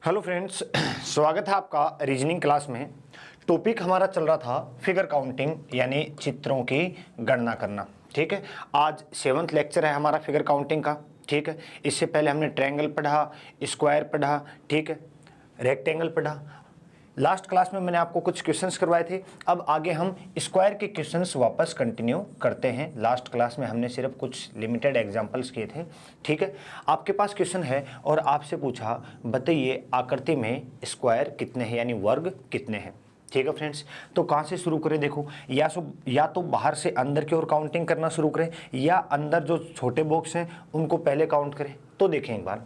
Hello friends, स्वागत है आपका रीजनिंग क्लास में। टॉपिक हमारा चल रहा था फिगर काउंटिंग यानी चित्रों की गणना करना। ठीक है, आज 7वां लेक्चर है हमारा फिगर काउंटिंग का। ठीक है, इससे पहले हमने ट्रायंगल पढ़ा, स्क्वायर पढ़ा, ठीक है, रेक्टेंगल पढ़ा। लास्ट क्लास में मैंने आपको कुछ क्वेश्चंस करवाए थे। अब आगे हम स्क्वायर के क्वेश्चंस वापस कंटिन्यू करते हैं। लास्ट क्लास में हमने सिर्फ कुछ लिमिटेड एग्जांपल्स किए थे। ठीक है, आपके पास क्वेश्चन है और आपसे पूछा बताइए आकृति में स्क्वायर कितने हैं यानी वर्ग कितने हैं। ठीक है फ्रेंड्स, तो कहाँ से शुरू करें? देखो, या तो बाहर से अंदर की ओर काउंटिंग करना शुरू करें या अंदर जो छोटे बॉक्स हैं उनको पहले काउंट करें। तो देखें एक बार,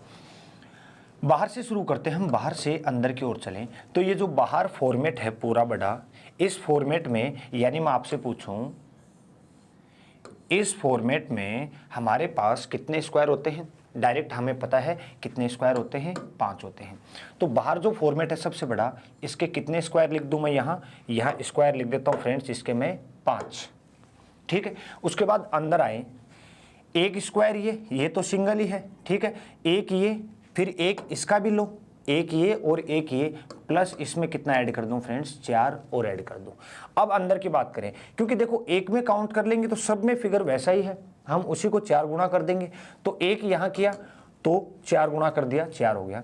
बाहर से शुरू करते हैं। हम बाहर से अंदर की ओर चलें तो ये जो बाहर फॉर्मेट है पूरा बड़ा, इस फॉर्मेट में यानी मैं आपसे पूछूं इस फॉर्मेट में हमारे पास कितने स्क्वायर होते हैं? डायरेक्ट हमें पता है कितने स्क्वायर होते हैं, 5 होते हैं। तो बाहर जो फॉर्मेट है सबसे बड़ा, इसके कितने स्क्वायर लिख दूं मैं? यहाँ स्क्वायर लिख देता हूं फ्रेंड्स, इसके मैं 5। ठीक है, उसके बाद अंदर आए, एक स्क्वायर ये तो सिंगल ही है। ठीक है, एक ये, फिर एक इसका भी लो, एक ये और एक ये, प्लस इसमें कितना ऐड कर दूं फ्रेंड्स? 4 और ऐड कर दूं। अब अंदर की बात करें, क्योंकि देखो एक में काउंट कर लेंगे तो सब में फिगर वैसा ही है, हम उसी को 4 गुना कर देंगे। तो एक यहां किया तो 4 गुना कर दिया, 4 हो गया।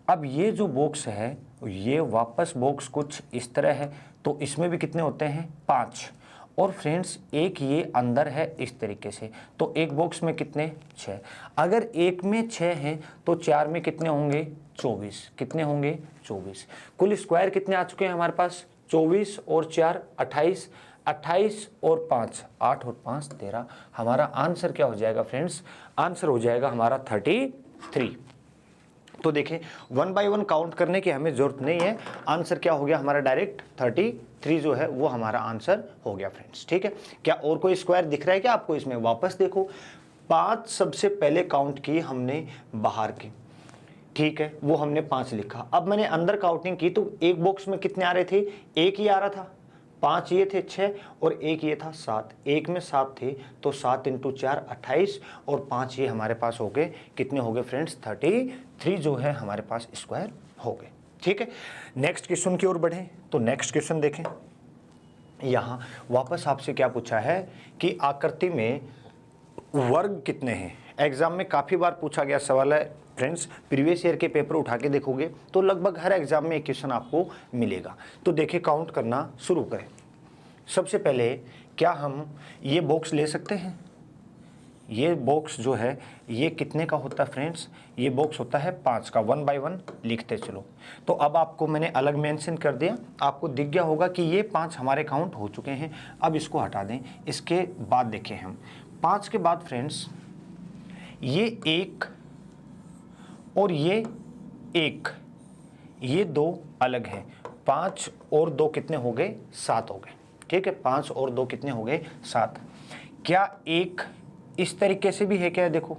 अब ये जो बॉक्स है ये वापस बॉक्स कुछ इस तरह है, तो इसमें भी कितने होते हैं? 5। और फ्रेंड्स एक ये अंदर है इस तरीके से, तो एक बॉक्स में कितने? 6। अगर एक में 6 हैं तो 4 में कितने होंगे? 24। कितने होंगे? 24। कुल स्क्वायर कितने आ चुके हैं हमारे पास? 24 और 4 28, 28 और 5 8 और 5 13। हमारा आंसर क्या हो जाएगा फ्रेंड्स? आंसर हो जाएगा हमारा 33। तो देखें, 1 बाय 1 काउंट करने की हमें जरूरत नहीं है। आंसर क्या हो गया हमारा? डायरेक्ट 33 जो है वो हमारा आंसर हो गया फ्रेंड्स। ठीक है, क्या और कोई स्क्वायर दिख रहा है क्या आपको इसमें? वापस देखो, 5 सबसे पहले काउंट की हमने बाहर की। ठीक है, वो हमने 5 लिखा। अब मैंने अंदर काउंटिंग की तो एक बॉक्स में कितने आ रहे थे? एक ही आ रहा था। 5 ये थे 6 और एक ये था 7। एक में 7 थे तो 7 × 4 28 और 5 ये हमारे पास हो गए। कितने हो गए फ्रेंड्स? 33 जो है हमारे पास स्क्वायर हो गए। ठीक है, नेक्स्ट क्वेश्चन की ओर बढ़े तो नेक्स्ट क्वेश्चन देखें। यहाँ वापस आपसे क्या पूछा है कि आकृति में वर्ग कितने हैं। एग्जाम में काफ़ी बार पूछा गया सवाल है फ्रेंड्स। प्रीवियस ईयर के पेपर उठा के देखोगे तो लगभग हर एग्जाम में एक क्वेश्चन आपको मिलेगा। तो देखिए, काउंट करना शुरू करें। सबसे पहले क्या हम ये बॉक्स ले सकते हैं? ये बॉक्स जो है ये कितने का होता है फ्रेंड्स? ये बॉक्स होता है 5 का। 1 बाय 1 लिखते चलो। तो अब आपको मैंने अलग मेंशन कर दिया, आपको दिख गया होगा कि ये 5 हमारे काउंट हो चुके हैं। अब इसको हटा दें। इसके बाद देखें हम 5 के बाद फ्रेंड्स ये 1 और ये 1, ये 2 अलग हैं। 5 और 2 कितने हो गए? 7 हो गए। ठीक है, 5 और 2 कितने हो गए? 7। क्या एक इस तरीके से भी है क्या? देखो,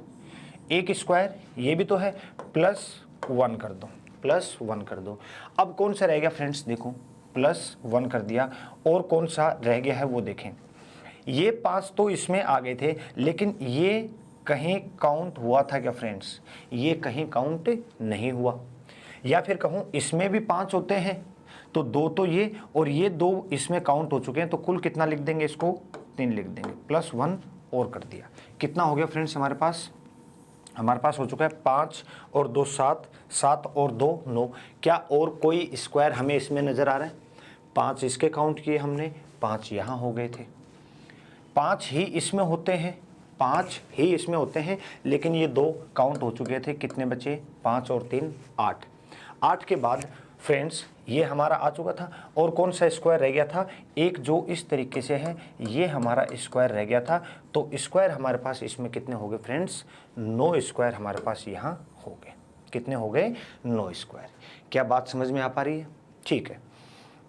एक स्क्वायर ये भी तो है, +1 कर दो, +1 कर दो। अब कौन सा रह गया फ्रेंड्स? देखो, +1 कर दिया और कौन सा रह गया है वो देखें। ये 5 तो इसमें आ गए थे, लेकिन ये कहीं काउंट हुआ था क्या फ्रेंड्स? ये कहीं काउंट नहीं हुआ। या फिर कहूँ इसमें भी 5 होते हैं तो 2 तो ये और ये 2 इसमें काउंट हो चुके हैं, तो कुल कितना लिख देंगे? इसको 3 लिख देंगे, +1 और कर दिया। कितना हो गया फ्रेंड्स हमारे पास? हमारे पास हो चुका है 5 और 2 7, 7 और 2 9। क्या और कोई स्क्वायर हमें इसमें नज़र आ रहा है? 5 इसके काउंट किए हमने, 5 यहाँ हो गए थे। 5 ही इसमें होते हैं, 5 ही इसमें होते हैं, लेकिन ये 2 काउंट हो चुके थे। कितने बचे? 5 और 3 8। 8 के बाद फ्रेंड्स ये हमारा आ चुका था और कौन सा स्क्वायर रह गया था? एक जो इस तरीके से है, ये हमारा स्क्वायर रह गया था। तो स्क्वायर हमारे पास इसमें कितने हो गए फ्रेंड्स? 9 स्क्वायर हमारे पास यहाँ हो गए। कितने हो गए? 9 स्क्वायर। क्या बात समझ में आ पा रही है? ठीक है,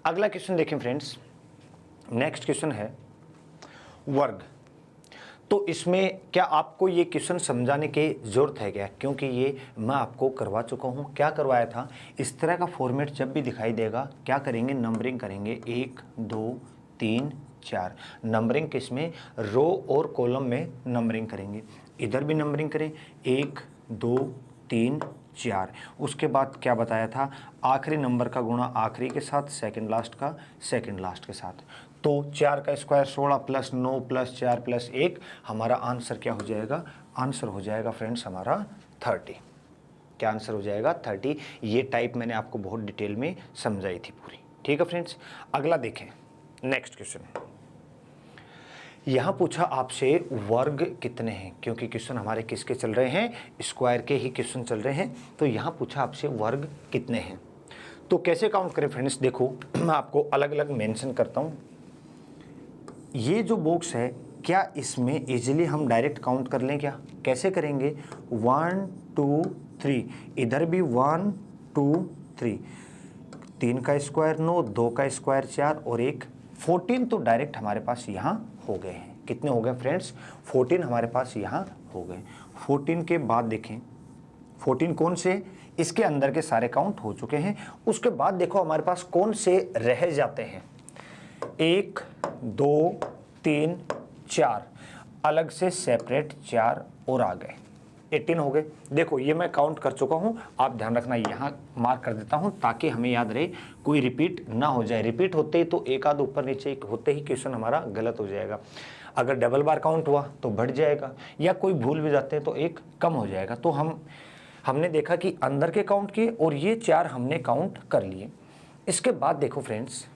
अगला क्वेश्चन देखें फ्रेंड्स। नेक्स्ट क्वेश्चन है वर्ग। तो इसमें क्या आपको ये क्वेश्चन समझाने की ज़रूरत है क्या? क्योंकि ये मैं आपको करवा चुका हूँ। क्या करवाया था? इस तरह का फॉर्मेट जब भी दिखाई देगा क्या करेंगे? नंबरिंग करेंगे, 1 2 3 4। नंबरिंग किसमें? रो और कॉलम में नंबरिंग करेंगे। इधर भी नंबरिंग करें, 1 2 3 4। उसके बाद क्या बताया था, आखिरी नंबर का गुणा आखिरी के साथ, सेकंड लास्ट का सेकंड लास्ट के साथ। तो 4 का स्क्वायर 16 प्लस 9 प्लस 4 प्लस 1, हमारा आंसर क्या हो जाएगा, आंसर हो जाएगा फ्रेंड्स हमारा 30। क्या आंसर हो जाएगा, 30। ये टाइप मैंने आपको बहुत डिटेल में समझाई थी पूरी। ठीक है फ्रेंड्स, अगला देखें, नेक्स्ट क्वेश्चन। यहाँ पूछा आपसे वर्ग कितने हैं, क्योंकि क्वेश्चन हमारे किसके चल रहे हैं, स्क्वायर के ही क्वेश्चन चल रहे हैं। तो यहाँ पूछा आपसे वर्ग कितने हैं, तो कैसे काउंट करें फ्रेंड्स। देखो मैं आपको अलग अलग मेंशन करता हूँ। ये जो बॉक्स है, क्या इसमें इजीली हम डायरेक्ट काउंट कर लें क्या, कैसे करेंगे, 1 2 3, इधर भी 1 2 3, 3 का स्क्वायर 9, 2 का स्क्वायर 4 और 1 14, तो डायरेक्ट हमारे पास यहाँ हो गए हैं। कितने हो गए फ्रेंड्स, 14 हमारे पास यहाँ हो गए। 14 के बाद देखें, 14 कौन से, इसके अंदर के सारे काउंट हो चुके हैं। उसके बाद देखो हमारे पास कौन से रह जाते हैं, 1 2 3 4, अलग से सेपरेट 4 और आ गए, 18 हो गए। देखो ये मैं काउंट कर चुका हूँ, आप ध्यान रखना, यहाँ मार्क कर देता हूँ ताकि हमें याद रहे, कोई रिपीट ना हो जाए। रिपीट होते ही तो एक आध ऊपर नीचे होते ही क्वेश्चन हमारा गलत हो जाएगा। अगर डबल बार काउंट हुआ तो बढ़ जाएगा, या कोई भूल भी जाते हैं तो एक कम हो जाएगा। तो हमने देखा कि अंदर के काउंट किए और ये 4 हमने काउंट कर लिए। इसके बाद देखो फ्रेंड्स,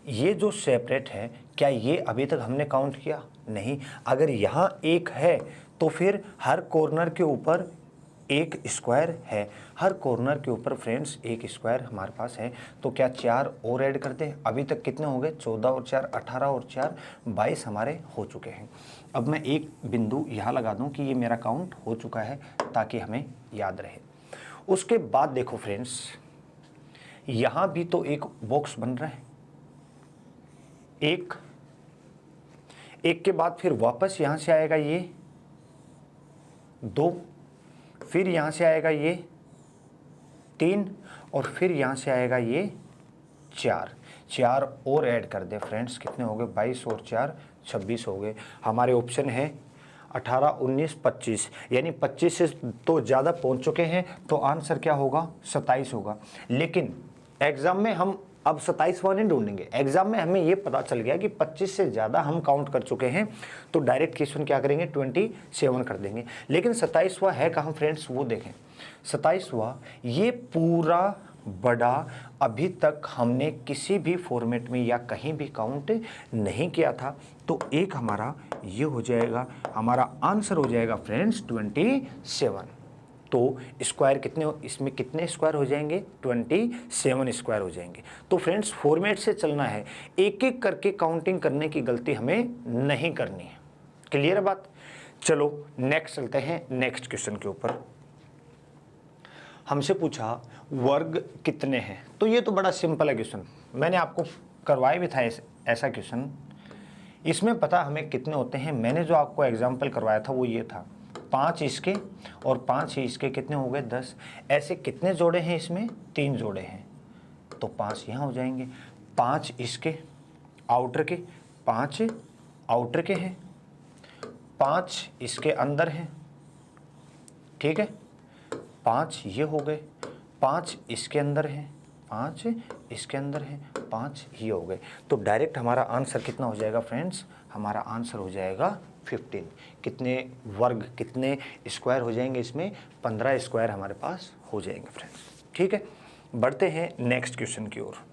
ये जो सेपरेट है, क्या ये अभी तक हमने काउंट किया, नहीं। अगर यहाँ 1 है तो फिर हर कॉर्नर के ऊपर 1 स्क्वायर है, हर कॉर्नर के ऊपर फ्रेंड्स 1 स्क्वायर हमारे पास है। तो क्या 4 और ऐड कर दें, अभी तक कितने हो गए, 14 और 4 18 और 4 22 हमारे हो चुके हैं। अब मैं एक बिंदु यहाँ लगा दूँ कि ये मेरा काउंट हो चुका है, ताकि हमें याद रहे। उसके बाद देखो फ्रेंड्स, यहाँ भी तो एक बॉक्स बन रहा है, एक के बाद फिर वापस यहाँ से आएगा ये 2, फिर यहाँ से आएगा ये 3 और फिर यहाँ से आएगा ये 4 और ऐड कर दे फ्रेंड्स, कितने हो गए, 22 और 4 26 हो गए। हमारे ऑप्शन है 18 19 25, यानी 25 से तो ज़्यादा पहुँच चुके हैं, तो आंसर क्या होगा, 27 होगा। लेकिन एग्ज़ाम में हम अब 27वां नहीं ढूंढेंगे, एग्जाम में हमें ये पता चल गया कि 25 से ज़्यादा हम काउंट कर चुके हैं, तो डायरेक्ट क्वेश्चन क्या करेंगे, 27 कर देंगे। लेकिन 27वां है कहाँ फ्रेंड्स, वो देखें। 27वां ये पूरा बड़ा अभी तक हमने किसी भी फॉर्मेट में या कहीं भी काउंट नहीं किया था, तो एक हमारा ये हो जाएगा, हमारा आंसर हो जाएगा फ्रेंड्स 27। तो स्क्वायर कितने, इसमें कितने स्क्वायर हो जाएंगे, 27 स्क्वायर हो जाएंगे। तो फ्रेंड्स फॉर्मेट से चलना है, एक एक करके काउंटिंग करने की गलती हमें नहीं करनी है। क्लियर है बात। चलो नेक्स्ट चलते हैं, नेक्स्ट क्वेश्चन के ऊपर। हमसे पूछा वर्ग कितने हैं, तो ये तो बड़ा सिंपल है क्वेश्चन, मैंने आपको करवाया भी था ऐसा क्वेश्चन। इसमें पता हमें कितने होते हैं, मैंने जो आपको एग्जाम्पल करवाया था वो ये था, 5 इसके और 5 ही इसके, कितने हो गए 10। ऐसे कितने जोड़े हैं इसमें, 3 जोड़े हैं, तो 5 यहाँ हो जाएंगे। 5 इसके आउटर के, 5 आउटर के हैं, 5 इसके अंदर हैं, ठीक है। 5 ये हो गए, 5 इसके अंदर हैं, 5 इसके अंदर हैं, 5 ये हो गए। तो डायरेक्ट हमारा आंसर कितना हो जाएगा फ्रेंड्स, हमारा आंसर हो जाएगा 15। कितने वर्ग, कितने स्क्वायर हो जाएंगे इसमें, 15 स्क्वायर हमारे पास हो जाएंगे फ्रेंड्स। ठीक है, बढ़ते हैं नेक्स्ट क्वेश्चन की ओर।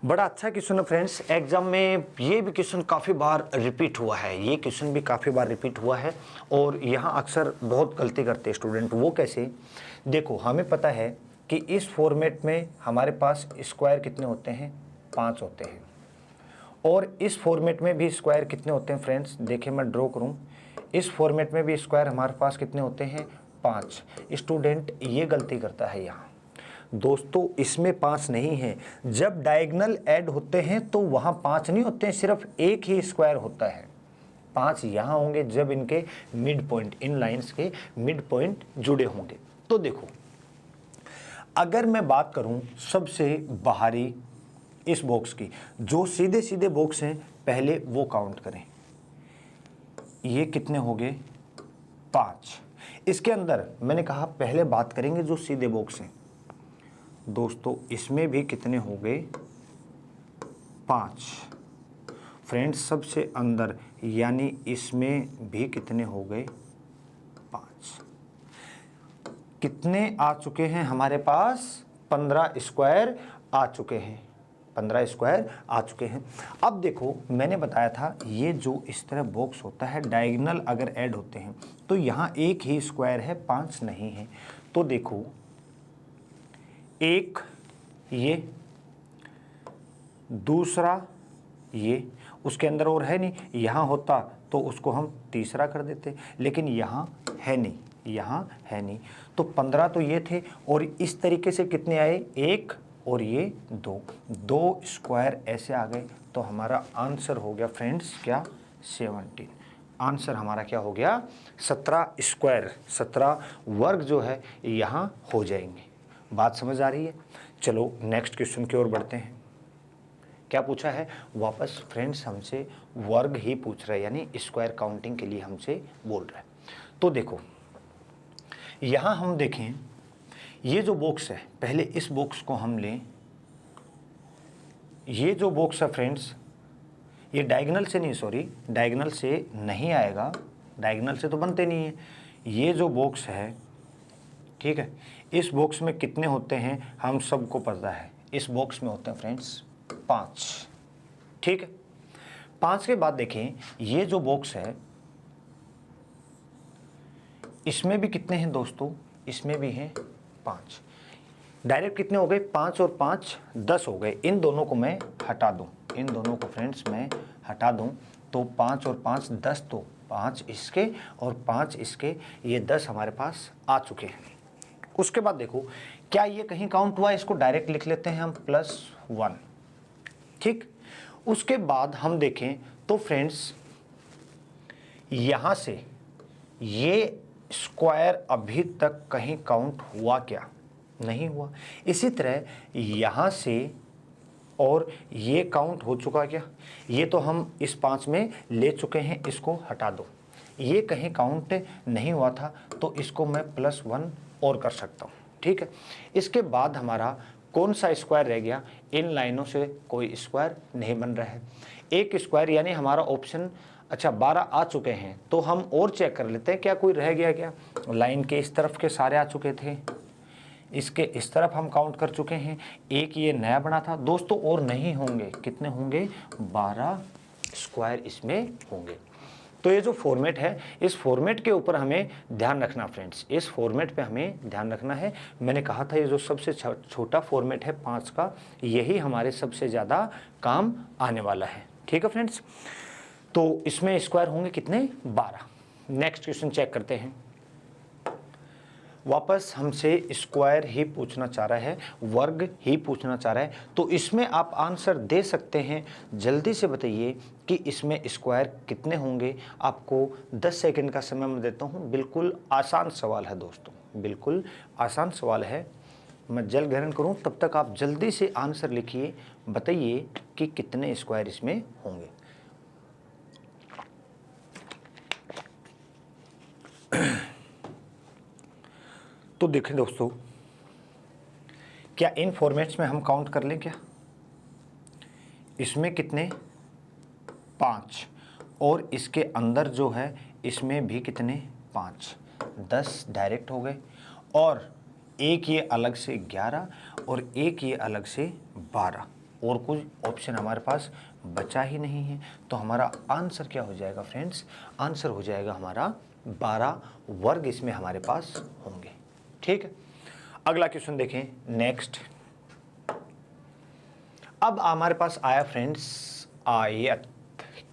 बड़ा अच्छा क्वेश्चन है फ्रेंड्स, एग्जाम में ये भी क्वेश्चन काफ़ी बार रिपीट हुआ है, ये क्वेश्चन भी काफ़ी बार रिपीट हुआ है, और यहाँ अक्सर बहुत गलती करते हैं स्टूडेंट। वो कैसे, देखो हमें पता है कि इस फॉर्मेट में हमारे पास स्क्वायर कितने होते हैं, 5 होते हैं, और इस फॉर्मेट में भी स्क्वायर कितने होते हैं फ्रेंड्स, देखिए मैं ड्रॉ करूं, इस फॉर्मेट में भी स्क्वायर हमारे पास कितने होते हैं, 5। स्टूडेंट ये गलती करता है यहाँ, दोस्तों इसमें 5 नहीं है, जब डायगोनल ऐड होते हैं तो वहाँ 5 नहीं होते हैं, सिर्फ एक ही स्क्वायर होता है। 5 यहाँ होंगे जब इनके मिड पॉइंट, इन लाइन्स के मिड पॉइंट जुड़े होंगे। तो देखो अगर मैं बात करूं सबसे बाहरी इस बॉक्स की, जो सीधे सीधे बॉक्स हैं पहले वो काउंट करें, ये कितने हो गए, 5। इसके अंदर मैंने कहा पहले बात करेंगे जो सीधे बॉक्स हैं दोस्तों, इसमें भी कितने हो गए 5 फ्रेंड्स, सबसे अंदर यानी इसमें भी कितने हो गए 5। कितने आ चुके हैं हमारे पास 15 स्क्वायर आ चुके हैं, 15 स्क्वायर आ चुके हैं। अब देखो मैंने बताया था ये जो इस तरह बॉक्स होता है डायगोनल अगर ऐड होते हैं तो यहाँ एक ही स्क्वायर है 5 नहीं है। तो देखो एक ये, दूसरा ये, उसके अंदर और है नहीं, यहाँ होता तो उसको हम तीसरा कर देते लेकिन यहाँ है नहीं, यहाँ है नहीं। तो 15 तो ये थे और इस तरीके से कितने आए 1 और ये 2 स्क्वायर ऐसे आ गए। तो हमारा आंसर हो गया फ्रेंड्स क्या 17। आंसर हमारा क्या हो गया 17 स्क्वायर, 17 वर्ग जो है यहाँ हो जाएंगे। बात समझ आ रही है? चलो नेक्स्ट क्वेश्चन की ओर बढ़ते हैं। क्या पूछा है वापस फ्रेंड्स हमसे वर्ग ही पूछ रहा है, यानी स्क्वायर काउंटिंग के लिए हमसे बोल रहा है। तो देखो यहाँ हम देखें ये जो बॉक्स है, पहले इस बॉक्स को हम लें। ये जो बॉक्स है फ्रेंड्स ये डायगोनल से नहीं, सॉरी डायगोनल से नहीं आएगा, डायगोनल से तो बनते नहीं है। ये जो बॉक्स है ठीक है, इस बॉक्स में कितने होते हैं हम सबको पता है, इस बॉक्स में होते हैं फ्रेंड्स 5। ठीक है, 5 के बाद देखें ये जो बॉक्स है इसमें भी कितने हैं दोस्तों, इसमें भी हैं 5। डायरेक्ट कितने हो गए 5 और 5 10 हो गए। इन दोनों को मैं हटा दूं, इन दोनों को फ्रेंड्स मैं हटा दूं तो 5 और 5 10, तो 5 इसके और 5 इसके, ये 10 हमारे पास आ चुके हैं। उसके बाद देखो क्या ये कहीं काउंट हुआ, इसको डायरेक्ट लिख लेते हैं हम +1। ठीक, उसके बाद हम देखें तो फ्रेंड्स यहाँ से ये स्क्वायर अभी तक कहीं काउंट हुआ क्या, नहीं हुआ। इसी तरह यहाँ से और ये काउंट हो चुका क्या, ये तो हम इस 5 में ले चुके हैं, इसको हटा दो। ये कहीं काउंट नहीं हुआ था तो इसको मैं +1 और कर सकता हूँ। ठीक है, इसके बाद हमारा कौन सा स्क्वायर रह गया, इन लाइनों से कोई स्क्वायर नहीं बन रहा है। एक स्क्वायर यानी हमारा ऑप्शन अच्छा 12 आ चुके हैं। तो हम और चेक कर लेते हैं क्या कोई रह गया क्या। लाइन के इस तरफ के सारे आ चुके थे, इसके इस तरफ हम काउंट कर चुके हैं, एक ये नया बना था दोस्तों, और नहीं होंगे, कितने होंगे 12 स्क्वायर इसमें होंगे। तो ये जो फॉर्मेट है इस फॉर्मेट के ऊपर हमें ध्यान रखना फ्रेंड्स, इस फॉर्मेट पे हमें ध्यान रखना है। मैंने कहा था ये जो सबसे छोटा फॉर्मेट है 5 का, यही हमारे सबसे ज़्यादा काम आने वाला है। ठीक है फ्रेंड्स, तो इसमें स्क्वायर होंगे कितने 12। नेक्स्ट क्वेश्चन चेक करते हैं। वापस हमसे स्क्वायर ही पूछना चाह रहा है, वर्ग ही पूछना चाह रहा है। तो इसमें आप आंसर दे सकते हैं, जल्दी से बताइए कि इसमें स्क्वायर कितने होंगे। आपको 10 सेकंड का समय मैं देता हूं। बिल्कुल आसान सवाल है दोस्तों, बिल्कुल आसान सवाल है। मैं जल ग्रहण करूं तब तक आप जल्दी से आंसर लिखिए, बताइए कि कितने स्क्वायर इसमें होंगे। तो देखें दोस्तों, क्या इन फॉर्मेट्स में हम काउंट कर लें क्या। इसमें कितने 5 और इसके अंदर जो है इसमें भी कितने 5, 10 डायरेक्ट हो गए। और एक ये अलग से 11 और एक ये अलग से 12, और कुछ ऑप्शन हमारे पास बचा ही नहीं है। तो हमारा आंसर क्या हो जाएगा फ्रेंड्स, आंसर हो जाएगा हमारा 12 वर्ग इसमें हमारे पास होंगे। ठीक है, अगला क्वेश्चन देखें नेक्स्ट। अब हमारे पास आया फ्रेंड्स आयत।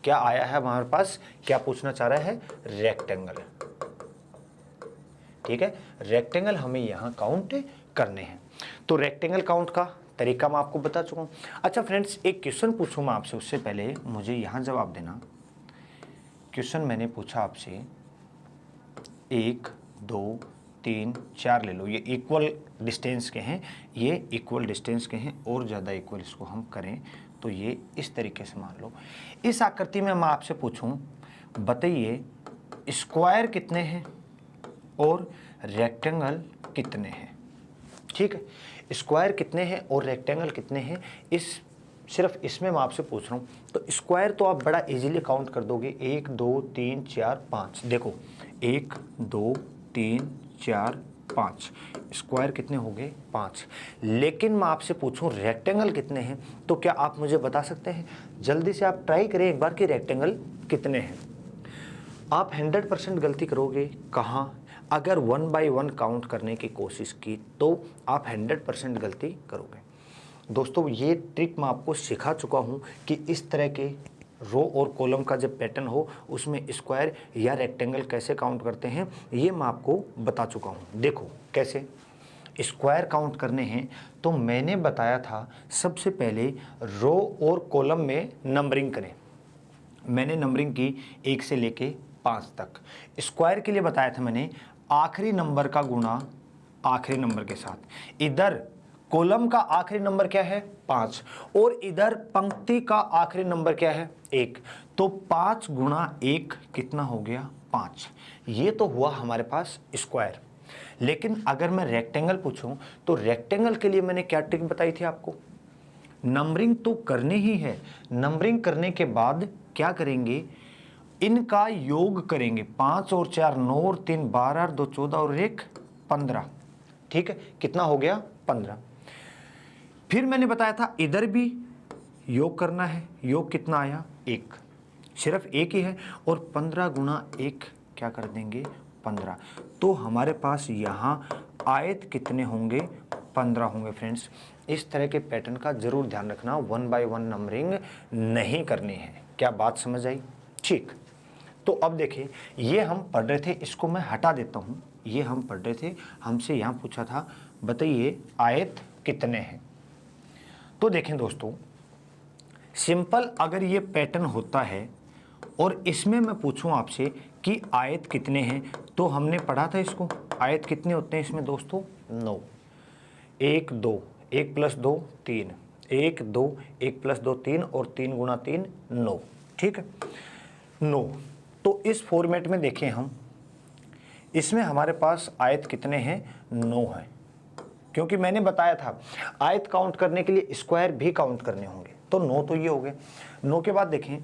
क्या आया है हमारे पास, क्या पूछना चाह रहा है रेक्टेंगल। ठीक है, रेक्टेंगल हमें यहां काउंट करने हैं। तो रेक्टेंगल काउंट का तरीका मैं आपको बता चुका हूं। अच्छा फ्रेंड्स, एक क्वेश्चन पूछूं मैं आपसे, उससे पहले मुझे यहां जवाब देना। क्वेश्चन मैंने पूछा आपसे 1 2 3 4 ले लो, ये इक्वल डिस्टेंस के हैं, ये इक्वल डिस्टेंस के हैं, और ज़्यादा इक्वल इसको हम करें तो ये इस तरीके से मान लो। इस आकृति में मैं आपसे पूछूं, बताइए स्क्वायर कितने हैं, और रेक्टेंगल कितने हैं। ठीक है, स्क्वायर कितने हैं और रेक्टेंगल कितने हैं, सिर्फ इसमें मैं आपसे पूछ रहा हूँ। तो स्क्वायर तो आप बड़ा इजीली काउंट कर दोगे, 1 2 3 4 5। देखो 1 2 3 4 5, स्क्वायर कितने हो गए 5। लेकिन मैं आपसे पूछूं रेक्टेंगल कितने हैं, तो क्या आप मुझे बता सकते हैं? जल्दी से आप ट्राई करें एक बार कि रेक्टेंगल कितने हैं। आप 100% गलती करोगे। कहाँ? अगर 1 बाय 1 काउंट करने की कोशिश की तो आप 100% गलती करोगे। दोस्तों ये ट्रिक मैं आपको सिखा चुका हूँ कि इस तरह के रो और कॉलम का जब पैटर्न हो उसमें स्क्वायर या रेक्टेंगल कैसे काउंट करते हैं, ये मैं आपको बता चुका हूँ। देखो कैसे स्क्वायर काउंट करने हैं, तो मैंने बताया था सबसे पहले रो और कॉलम में नंबरिंग करें। मैंने नंबरिंग की 1 से लेके 5 तक। स्क्वायर के लिए बताया था मैंने आखिरी नंबर का गुणा आखिरी नंबर के साथ। इधर कॉलम का आखिरी नंबर क्या है 5 और इधर पंक्ति का आखिरी नंबर क्या है 1। तो 5 गुणा 1 कितना हो गया 5। ये तो हुआ हमारे पास स्क्वायर। लेकिन अगर मैं रेक्टेंगल पूछूं तो रेक्टेंगल के लिए मैंने क्या ट्रिक बताई थी आपको? नंबरिंग तो करनी ही है। नंबरिंग करने के बाद क्या करेंगे, इनका योग करेंगे। 5 और 4 9 और 3 12 और 2 14 और 1 15। ठीक है, कितना हो गया 15। फिर मैंने बताया था इधर भी योग करना है। योग कितना आया 1, सिर्फ 1 ही है। और 15 गुणा 1 क्या कर देंगे 15। तो हमारे पास यहाँ आयत कितने होंगे 15 होंगे। फ्रेंड्स इस तरह के पैटर्न का जरूर ध्यान रखना, 1 बाय 1 नंबरिंग नहीं करनी है। क्या बात समझ आई? ठीक, तो अब देखिए ये हम पढ़ रहे थे, इसको मैं हटा देता हूँ। ये हम पढ़ रहे थे, हमसे यहाँ पूछा था बताइए आयत कितने हैं। तो देखें दोस्तों, सिंपल अगर ये पैटर्न होता है और इसमें मैं पूछूं आपसे कि आयत कितने हैं, तो हमने पढ़ा था इसको। आयत कितने होते हैं इसमें दोस्तों 9। 1 2 1 + 2 3, 1 2 1 + 2 3 और 3 गुणा 3 9। ठीक है 9। तो इस फॉर्मेट में देखें हम, इसमें हमारे पास आयत कितने हैं 9 है। क्योंकि मैंने बताया था आयत काउंट करने के लिए स्क्वायर भी काउंट करने होंगे। तो 9 तो ये हो गए। 9 के बाद देखें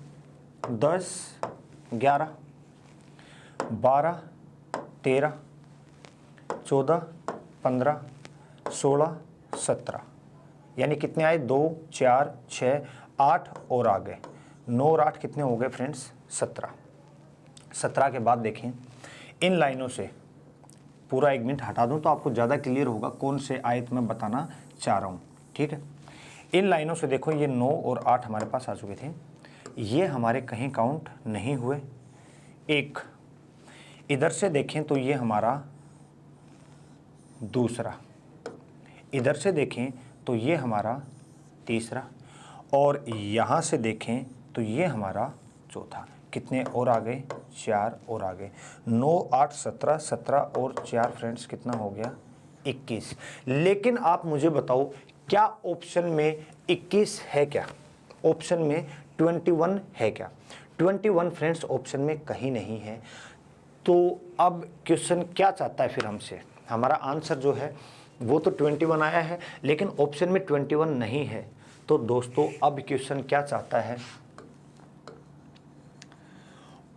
10 11 12 13 14 15 16 17, यानी कितने आए 2 4 6 8 और आ गए 9 और 8 कितने हो गए फ्रेंड्स 17। 17 के बाद देखें इन लाइनों से पूरा 1 मिनट हटा दूं तो आपको ज़्यादा क्लियर होगा कौन से आयत मैं बताना चाह रहा हूँ। ठीक है, इन लाइनों से देखो ये 9 और 8 हमारे पास आ चुके थे। ये हमारे कहीं काउंट नहीं हुए। एक इधर से देखें तो ये हमारा दूसरा, इधर से देखें तो ये हमारा तीसरा, और यहाँ से देखें तो ये हमारा चौथा। कितने और आ गए 4 और आ गए 9 8 17 17 और 4 फ्रेंड्स कितना हो गया 21। लेकिन आप मुझे बताओ क्या ऑप्शन में 21 है क्या? ऑप्शन में 21 है क्या? 21 फ्रेंड्स ऑप्शन में कहीं नहीं है। तो अब क्वेश्चन क्या चाहता है फिर हमसे? हमारा आंसर जो है वो तो 21 आया है, लेकिन ऑप्शन में 21 नहीं है। तो दोस्तों अब क्वेश्चन क्या चाहता है?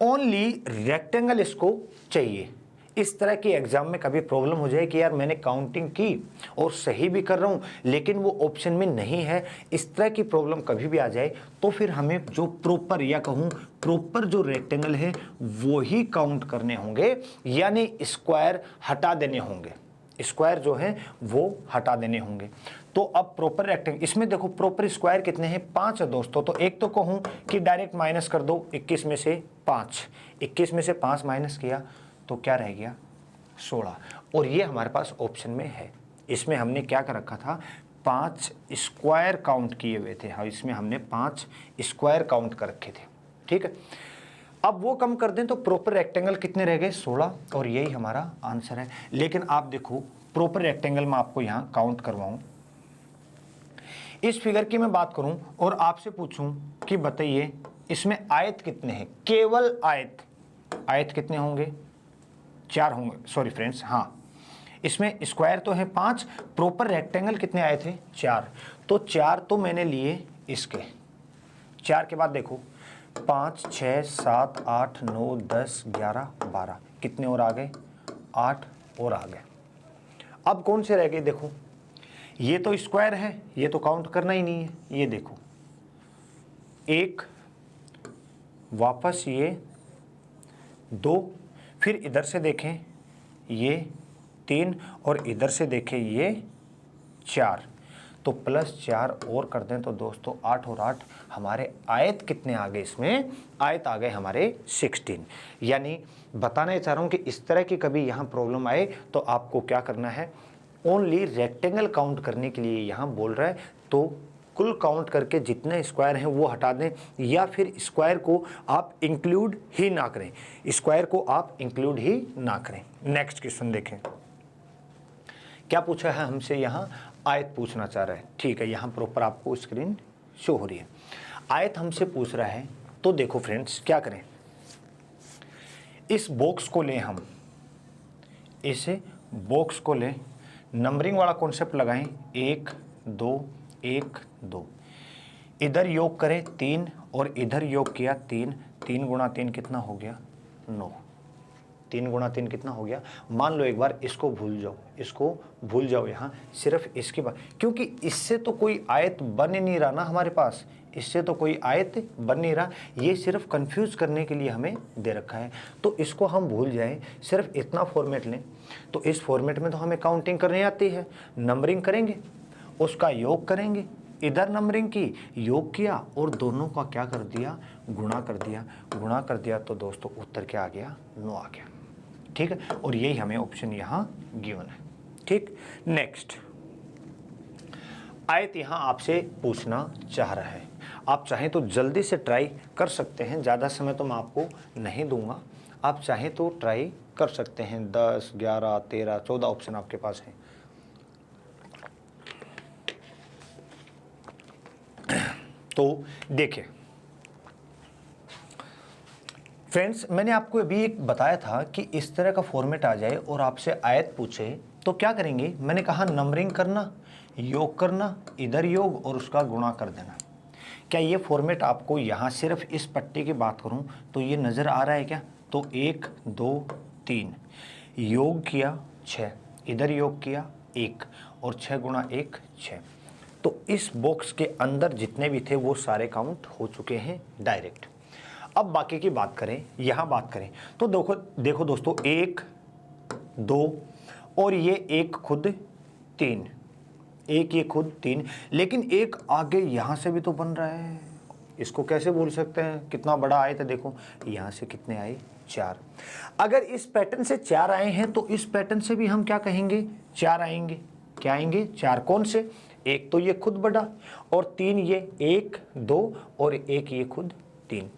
ओनली रेक्टेंगल इसको चाहिए। इस तरह के एग्जाम में कभी प्रॉब्लम हो जाए कि यार मैंने काउंटिंग की और सही भी कर रहा हूं लेकिन वो ऑप्शन में नहीं है, इस तरह की प्रॉब्लम कभी भी आ जाए तो फिर हमें जो प्रॉपर या कहूं प्रॉपर जो रेक्टेंगल है वो ही काउंट करने होंगे, यानी स्क्वायर हटा देने होंगे। स्क्वायर जो है वो हटा देने होंगे। तो अब प्रॉपर रेक्टेंगल, इसमें देखो प्रॉपर स्क्वायर कितने हैं 5 है दोस्तों। तो एक तो कहूं कि डायरेक्ट माइनस कर दो 21 में से 5, 21 में से 5 माइनस किया तो क्या रह गया 16, और ये हमारे पास ऑप्शन में है। इसमें हमने क्या कर रखा था 5 स्क्वायर काउंट किए हुए थे। हाँ, इसमें हमने 5 स्क्वायर काउंट कर रखे थे। ठीक है, अब वो कम कर दें तो प्रॉपर रेक्टेंगल कितने रह गए 16, और यही हमारा आंसर है। लेकिन आप देखो प्रॉपर रेक्टेंगल में आपको यहाँ काउंट करवाऊं, इस फिगर की मैं बात करूं और आपसे पूछूं कि बताइए इसमें आयत कितने हैं, केवल आयत, आयत कितने होंगे 4 होंगे, सॉरी फ्रेंड्स, हाँ इसमें स्क्वायर तो है 5, प्रॉपर रेक्टेंगल कितने आए थे 4, तो 4 तो मैंने लिए इसके, 4 के बाद देखो 5 6 7 8 9 10 11 12, कितने और आ गए 8 और आ गए। अब कौन से रह गए देखो, ये तो स्क्वायर है, ये तो काउंट करना ही नहीं है, ये देखो 1, वापस ये 2, फिर इधर से देखें ये 3 और इधर से देखें ये 4, तो +4 और कर दें तो दोस्तों 8 और 8 हमारे आयत कितने आ गए, इसमें आयत आ गए हमारे 16। यानी बताना चाह रहा हूँ कि इस तरह की कभी यहाँ प्रॉब्लम आए तो आपको क्या करना है, ओनली रेक्टेंगल काउंट करने के लिए यहाँ बोल रहा है, तो कुल काउंट करके जितने स्क्वायर हैं वो हटा दें, या फिर स्क्वायर को आप इंक्लूड ही ना करें, स्क्वायर को आप इंक्लूड ही ना करें। नेक्स्ट क्वेश्चन देखें, क्या पूछा है हमसे, यहाँ आयत पूछना चाह रहा है, ठीक है, यहाँ प्रॉपर आपको स्क्रीन शो हो रही है, आयत हमसे पूछ रहा है। तो देखो फ्रेंड्स क्या करें, इस बॉक्स को लें हम, इस बॉक्स को लें, नंबरिंग वाला कॉन्सेप्ट लगाएं, 1 2 1 2, इधर योग करें 3 और इधर योग किया 3, 3 गुणा 3 कितना हो गया 9, 3 गुणा 3 कितना हो गया। मान लो एक बार इसको भूल जाओ, इसको भूल जाओ, यहाँ सिर्फ इसके बाद, क्योंकि इससे तो कोई आयत बन ही नहीं रहा ना हमारे पास, इससे तो कोई आयत बन नहीं रहा, ये सिर्फ कंफ्यूज करने के लिए हमें दे रखा है। तो इसको हम भूल जाएं, सिर्फ इतना फॉर्मेट लें, तो इस फॉर्मेट में तो हमें काउंटिंग करनी आती है, नंबरिंग करेंगे, उसका योग करेंगे, इधर नंबरिंग की, योग किया और दोनों का क्या कर दिया, गुणा कर दिया, गुणा कर दिया, तो दोस्तों उत्तर क्या आ गया 9 आ गया, ठीक है, और यही हमें ऑप्शन यहाँ गिवन है, ठीक। नेक्स्ट, आयत यहाँ आपसे पूछना चाह रहा है, आप चाहें तो जल्दी से ट्राई कर सकते हैं, ज़्यादा समय तो मैं आपको नहीं दूंगा, आप चाहें तो ट्राई कर सकते हैं, 10 11 13 14 ऑप्शन आपके पास हैं। तो देखिए फ्रेंड्स, मैंने आपको अभी एक बताया था कि इस तरह का फॉर्मेट आ जाए और आपसे आयत पूछे तो क्या करेंगे, मैंने कहा नंबरिंग करना, योग करना, इधर योग और उसका गुणा कर देना। क्या ये फॉर्मेट आपको यहाँ सिर्फ इस पट्टी की बात करूँ तो ये नज़र आ रहा है क्या, तो 1 2 3 योग किया 6, इधर योग किया 1 और 6 गुणा 1 6, तो इस बॉक्स के अंदर जितने भी थे वो सारे काउंट हो चुके हैं डायरेक्ट। अब बाकी की बात करें, यहाँ बात करें तो देखो दोस्तों 1 2 और ये एक खुद 3, एक ये खुद 3, लेकिन एक आगे यहाँ से भी तो बन रहा है, इसको कैसे भूल सकते हैं, कितना बड़ा आए थे, देखो यहाँ से कितने आए 4, अगर इस पैटर्न से 4 आए हैं तो इस पैटर्न से भी हम क्या कहेंगे 4 आएंगे, क्या आएंगे 4, कौन से, एक तो ये खुद बड़ा और 3 ये 1 2 और एक ये खुद 3,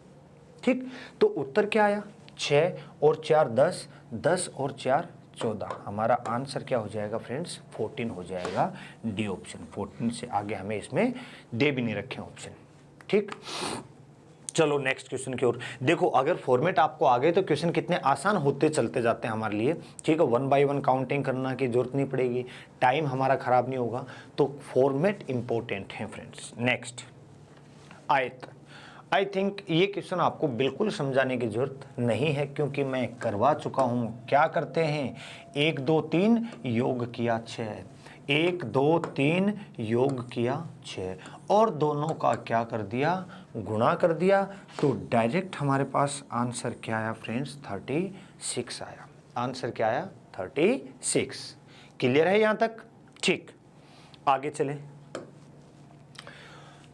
ठीक। तो उत्तर क्या आया 6 और 4 10, 10 और 4 14, हमारा आंसर क्या हो जाएगा फ्रेंड्स 14 हो जाएगा, डी ऑप्शन। 14 से आगे हमें इसमें दे भी नहीं रखे ऑप्शन, ठीक। चलो नेक्स्ट क्वेश्चन की ओर देखो, अगर फॉर्मेट आपको आ गए तो क्वेश्चन कितने आसान होते चलते जाते हैं हमारे लिए, ठीक है, 1 बाय 1 काउंटिंग करना की जरूरत नहीं पड़ेगी, टाइम हमारा खराब नहीं होगा, तो फॉर्मेट इंपॉर्टेंट है फ्रेंड्स। नेक्स्ट, आयत, आई थिंक ये क्वेश्चन आपको बिल्कुल समझाने की जरूरत नहीं है क्योंकि मैं करवा चुका हूँ। क्या करते हैं, 1 2 3 योग किया 6, 1 2 3 योग किया 6 और दोनों का क्या कर दिया, गुणा कर दिया, तो डायरेक्ट हमारे पास आंसर क्या आया फ्रेंड्स 36 आया, आंसर क्या आया 36। क्लियर है यहाँ तक, ठीक। आगे चले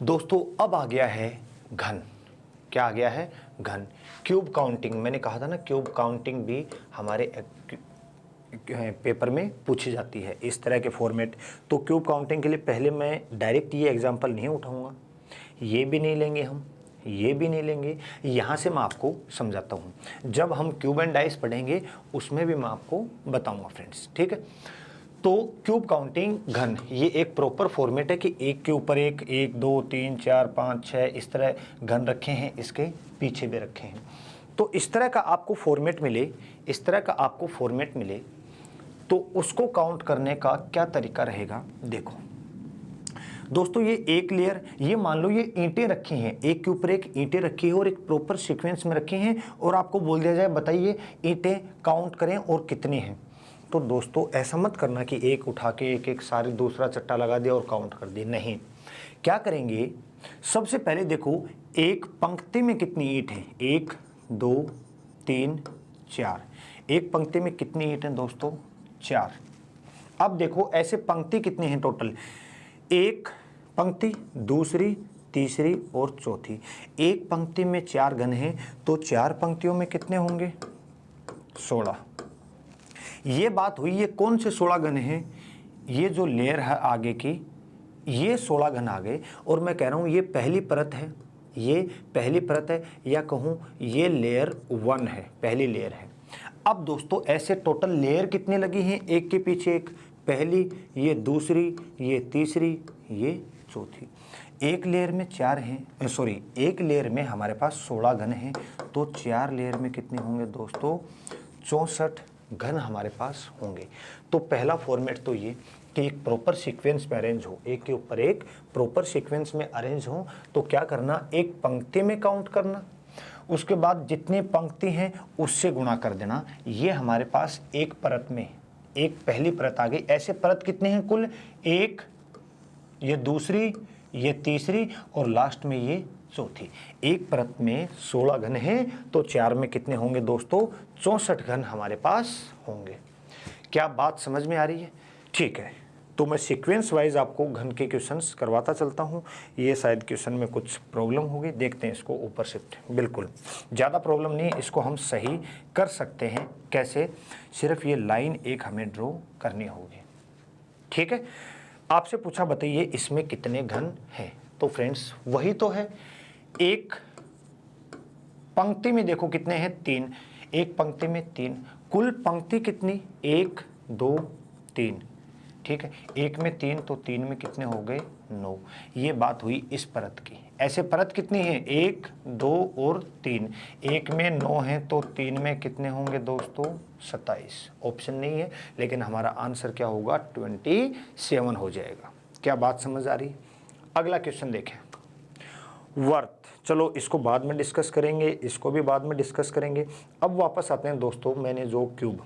दोस्तों, अब आ गया है घन, क्या आ गया है घन, क्यूब काउंटिंग। मैंने कहा था ना क्यूब काउंटिंग भी हमारे पेपर में पूछी जाती है इस तरह के फॉर्मेट। तो क्यूब काउंटिंग के लिए पहले मैं डायरेक्ट ये एग्जांपल नहीं उठाऊंगा, ये भी नहीं लेंगे हम, ये भी नहीं लेंगे, यहाँ से मैं आपको समझाता हूँ। जब हम क्यूब एंड डाइस पढ़ेंगे उसमें भी मैं आपको बताऊँगा फ्रेंड्स, ठीक है। तो क्यूब काउंटिंग घन, ये एक प्रॉपर फॉर्मेट है कि एक के ऊपर एक, 1 2 3 4 5 6 इस तरह घन रखे हैं, इसके पीछे भी रखे हैं। तो इस तरह का आपको फॉर्मेट मिले, इस तरह का आपको फॉर्मेट मिले, तो उसको काउंट करने का क्या तरीका रहेगा। देखो दोस्तों, ये एक लेयर, ये मान लो ये ईंटें रखी हैं, एक के ऊपर एक ईंटें रखी है और एक प्रॉपर सीक्वेंस में रखी हैं, और आपको बोल दिया जाए बताइए ईंटें काउंट करें और कितनी हैं। तो दोस्तों ऐसा मत करना कि एक उठा के एक एक सारे दूसरा चट्टा लगा दिया और काउंट कर दिए, नहीं। क्या करेंगे, सबसे पहले देखो एक पंक्ति में कितनी ईंट है, 1 2 3 4। एक पंक्ति में कितनी ईंट हैं दोस्तों, 4। अब देखो ऐसे पंक्ति कितनी हैं टोटल, एक पंक्ति, दूसरी, तीसरी और चौथी। एक पंक्ति में 4 घन हैं, तो 4 पंक्तियों में कितने होंगे, 16। ये बात हुई, ये कौन से 16 घन हैं, ये जो लेयर है आगे की, ये 16 घन आ गए। और मैं कह रहा हूँ ये पहली परत है, ये पहली परत है, या कहूँ ये लेयर 1 है, पहली लेयर है। अब दोस्तों ऐसे टोटल लेयर कितनी लगी हैं, एक के पीछे एक, पहली, ये दूसरी, ये तीसरी, ये चौथी। एक लेयर में 4 हैं, सॉरी एक लेयर में हमारे पास 16 घन हैं, तो 4 लेयर में कितने होंगे दोस्तों, 64 घन हमारे पास होंगे। तो पहला फॉर्मेट तो ये कि एक प्रॉपर सीक्वेंस में अरेंज हो, एक के ऊपर एक प्रॉपर सीक्वेंस में अरेंज हो। तो क्या करना, एक पंक्ति में काउंट करना, उसके बाद जितनी पंक्ति हैं उससे गुणा कर देना। ये हमारे पास एक परत में एक पहली परत आ गई। ऐसे परत कितने हैं कुल, एक, ये दूसरी, ये तीसरी और लास्ट में ये चौथी। एक परत में 16 घन हैं, तो 4 में कितने होंगे दोस्तों, 64 घन हमारे पास होंगे। क्या बात समझ में आ रही है? ठीक है, तो मैं सीक्वेंस वाइज आपको घन के क्वेश्चंस करवाता चलता हूँ। ये शायद क्वेश्चन में कुछ प्रॉब्लम होगी, देखते हैं इसको ऊपर शिफ्ट। बिल्कुल ज़्यादा प्रॉब्लम नहीं है, इसको हम सही कर सकते हैं। कैसे, सिर्फ ये लाइन एक हमें ड्रॉ करनी होगी। ठीक है, आपसे पूछा बताइए इसमें कितने घन हैं, तो फ्रेंड्स वही तो है। एक पंक्ति में देखो कितने हैं, 3। एक पंक्ति में 3, कुल पंक्ति कितनी, 1 2 3। ठीक है, एक में 3 तो 3 में कितने हो गए, 9। ये बात हुई इस परत की। ऐसे परत कितनी है, 1 2 और 3। एक में 9 है तो 3 में कितने होंगे दोस्तों, 27। ऑप्शन नहीं है, लेकिन हमारा आंसर क्या होगा, 27 हो जाएगा। क्या बात समझ आ रही? अगला क्वेश्चन देखें, वर्थ। चलो इसको बाद में डिस्कस करेंगे, इसको भी बाद में डिस्कस करेंगे। अब वापस आते हैं दोस्तों, मैंने जो क्यूब,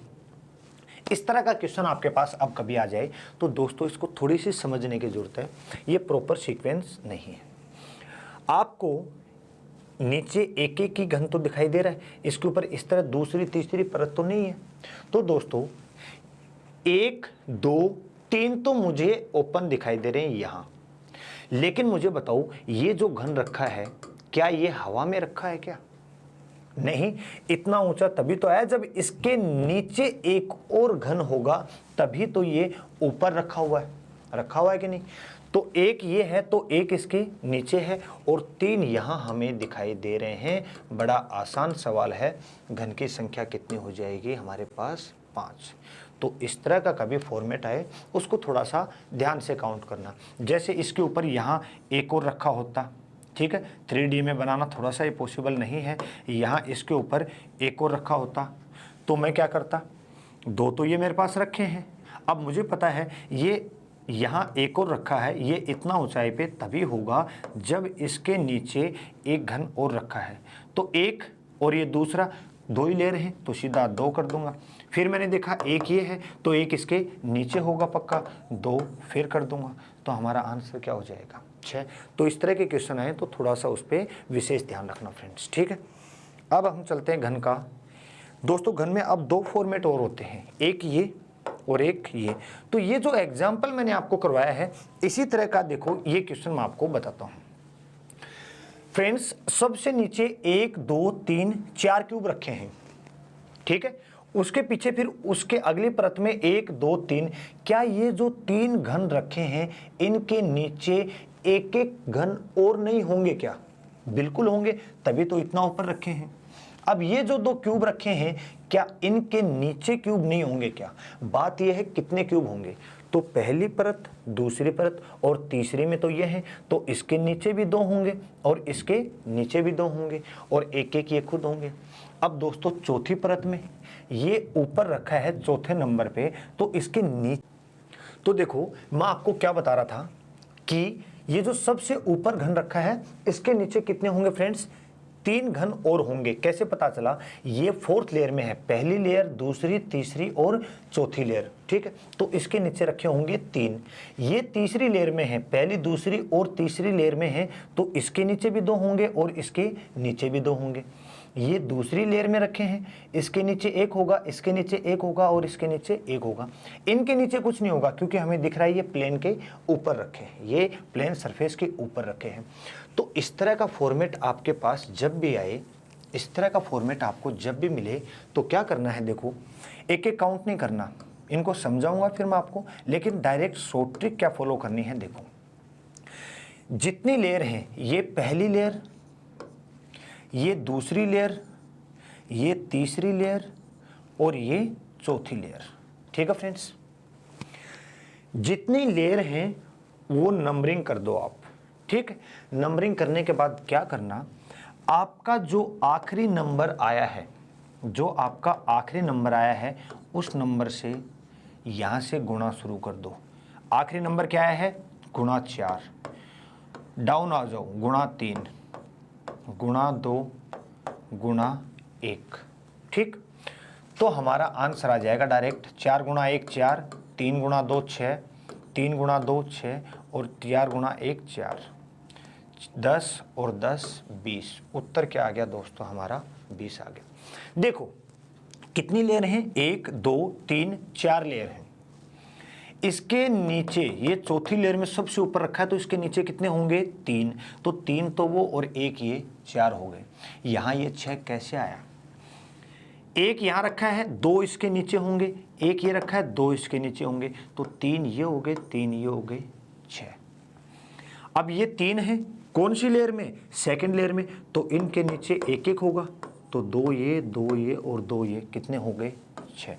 इस तरह का क्वेश्चन आपके पास अब कभी आ जाए तो दोस्तों इसको थोड़ी सी समझने की जरूरत है। ये प्रॉपर सीक्वेंस नहीं है। आपको नीचे एक एक की घन तो दिखाई दे रहा है, इसके ऊपर इस तरह दूसरी तीसरी परत तो नहीं है। तो दोस्तों 1 2 3 तो मुझे ओपन दिखाई दे रहे हैं यहाँ, लेकिन मुझे बताओ ये जो घन रखा है क्या ये हवा में रखा है क्या? नहीं, इतना ऊंचा तभी तो आया जब इसके नीचे एक और घन होगा, तभी तो ये ऊपर रखा हुआ है कि नहीं? तो एक ये है तो एक इसके नीचे है और 3 यहाँ हमें दिखाई दे रहे हैं। बड़ा आसान सवाल है, घन की संख्या कितनी हो जाएगी हमारे पास, 5। तो इस तरह का कभी फॉर्मेट आए उसको थोड़ा सा ध्यान से काउंट करना। जैसे इसके ऊपर यहाँ एक और रखा होता, ठीक है, 3D में बनाना थोड़ा सा ये पॉसिबल नहीं है। यहाँ इसके ऊपर एक और रखा होता तो मैं क्या करता, 2 तो ये मेरे पास रखे हैं। अब मुझे पता है ये यहाँ एक और रखा है, ये इतना ऊंचाई पे तभी होगा जब इसके नीचे एक घन और रखा है। तो एक और ये दूसरा, 2 ही लेयर हैं तो सीधा 2 कर दूंगा। फिर मैंने देखा एक ये है तो एक इसके नीचे होगा पक्का, 2 फिर कर दूंगा। तो हमारा आंसर क्या हो जाएगा, 6। तो इस तरह के क्वेश्चन आए तो थोड़ा सा उस पर विशेष ध्यान रखना फ्रेंड्स। ठीक है, अब हम चलते हैं घन का। दोस्तों घन में अब 2 फॉर्मेट और होते हैं, एक ये और एक ये। तो ये जो एग्जाम्पल मैंने आपको करवाया है इसी तरह का देखो ये क्वेश्चन मैं आपको बताता हूँ फ्रेंड्स। सबसे नीचे 1 2 3 4 क्यूब रखे हैं, ठीक है। उसके पीछे फिर उसके अगली परत में 1 2 3। क्या ये जो 3 घन रखे हैं इनके नीचे एक एक घन और नहीं होंगे क्या? बिल्कुल होंगे, तभी तो इतना ऊपर रखे हैं। अब ये जो 2 क्यूब रखे हैं क्या इनके नीचे क्यूब नहीं होंगे क्या? बात यह है कितने क्यूब होंगे। तो तो पहली परत, दूसरी परत और तीसरी में तो ये है, तो इसके नीचे भी 2 होंगे और इसके नीचे भी 2 होंगे और एक एक ये खुद होंगे। अब दोस्तों चौथी परत में ये ऊपर रखा है चौथे नंबर पे, तो इसके नीचे, तो देखो मैं आपको क्या बता रहा था कि ये जो सबसे ऊपर घन रखा है इसके नीचे कितने होंगे फ्रेंड्स, 3 घन और होंगे। कैसे पता चला, ये 4th लेयर में है, पहली लेयर, दूसरी, तीसरी और चौथी लेयर, ठीक है। तो इसके नीचे रखे होंगे 3। ये तीसरी लेयर में है, पहली, दूसरी और तीसरी लेयर में है, तो इसके नीचे भी 2 होंगे और इसके नीचे भी 2 होंगे। ये दूसरी लेयर में रखे हैं, इसके नीचे 1 होगा, इसके नीचे 1 होगा और इसके नीचे 1 होगा। इनके नीचे कुछ नहीं होगा क्योंकि हमें दिख रहा है ये प्लेन के ऊपर रखे हैं, ये प्लेन सरफेस के ऊपर रखे हैं। तो इस तरह का फॉर्मेट आपके पास जब भी आए, इस तरह का फॉर्मेट आपको जब भी मिले तो क्या करना है, देखो एक एक काउंट नहीं करना, इनको समझाऊंगा फिर मैं आपको, लेकिन डायरेक्ट शॉर्ट ट्रिक क्या फॉलो करनी है। देखो जितनी लेयर हैं, ये पहली लेयर, ये दूसरी लेयर, ये तीसरी लेयर और ये चौथी लेयर, ठीक है फ्रेंड्स। जितनी लेयर हैं वो नंबरिंग कर दो आप, ठीक है। नंबरिंग करने के बाद क्या करना, आपका जो आखिरी नंबर आया है, जो आपका आखिरी नंबर आया है उस नंबर से यहाँ से गुणा शुरू कर दो। आखिरी नंबर क्या आया है, गुणा 4, डाउन आ जाओ, गुणा 3, गुणा 2, गुणा 1, ठीक। तो हमारा आंसर आ जाएगा डायरेक्ट 4 गुणा 1 4, 3 गुणा 2 6, 3 गुणा 2 6 और 4 गुणा 1 4, 10 और 10 20। उत्तर क्या आ गया दोस्तों, हमारा 20 आ गया। देखो कितनी लेयर हैं, 1 2 3 4 लेयर हैं। इसके नीचे ये चौथी लेयर में सबसे ऊपर रखा है, तो इसके नीचे कितने होंगे, 3। तो 3 तो वो और 1 ये 4 हो गए। यहाँ ये 6 कैसे आया, 1 यहाँ रखा है, 2 इसके नीचे होंगे, 1 ये रखा है, 2 इसके नीचे होंगे, तो 3 ये हो गए, 3 ये हो गए, 6। अब ये 3 है कौन सी लेयर में, सेकंड लेयर में, तो इनके नीचे 1 1 होगा, तो 2 ये और 2 ये कितने हो गए, 6।